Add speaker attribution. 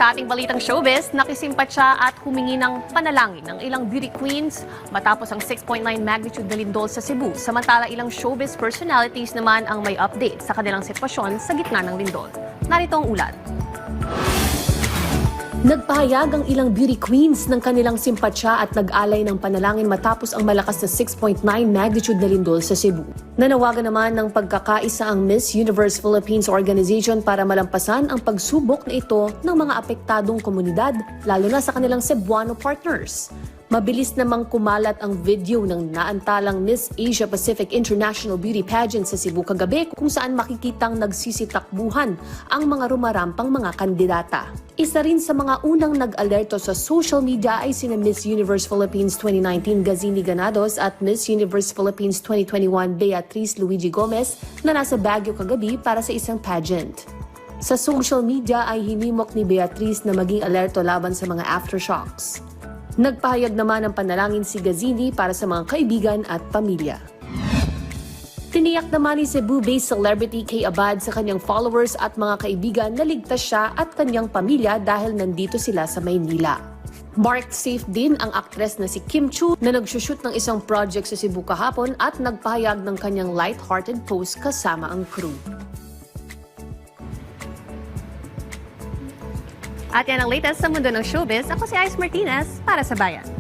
Speaker 1: Sa ating balitang showbiz, nakisimpatya at humingi ng panalangin ng ilang beauty queens matapos ang 6.9 magnitude na lindol sa Cebu. Samantala, ilang showbiz personalities naman ang may update sa kanilang sitwasyon sa gitna ng lindol. Narito ang ulat.
Speaker 2: Nagpahayag ang ilang beauty queens ng kanilang simpatya at nag-alay ng panalangin matapos ang malakas na 6.9 magnitude na lindol sa Cebu. Nanawagan naman ng pagkakaisa ang Miss Universe Philippines Organization para malampasan ang pagsubok na ito ng mga apektadong komunidad, lalo na sa kanilang Cebuano partners. Mabilis namang kumalat ang video ng naantalang Miss Asia Pacific International Beauty Pageant sa Cebu kagabi kung saan makikitang nagsisitakbuhan ang mga rumarampang mga kandidata. Isa rin sa mga unang nag-alerto sa social media ay sina Miss Universe Philippines 2019 Gazini Ganados at Miss Universe Philippines 2021 Beatrice Luigi Gomez na nasa Baguio kagabi para sa isang pageant. Sa social media ay hinimok ni Beatrice na maging alerto laban sa mga aftershocks. Nagpahayag naman ng panalangin si Gazini para sa mga kaibigan at pamilya. Tiniyak naman ni Cebu-based celebrity Kay Abad sa kanyang followers at mga kaibigan na ligtas siya at kanyang pamilya dahil nandito sila sa Maynila. Marked safe din ang aktres na si Kim Chu na nagsushoot ng isang project sa Cebu kahapon at nagpahayag ng kanyang light-hearted post kasama ang crew.
Speaker 1: At yan ang latest sa mundo ng showbiz. Ako si Ice Martinez para sa Bayan.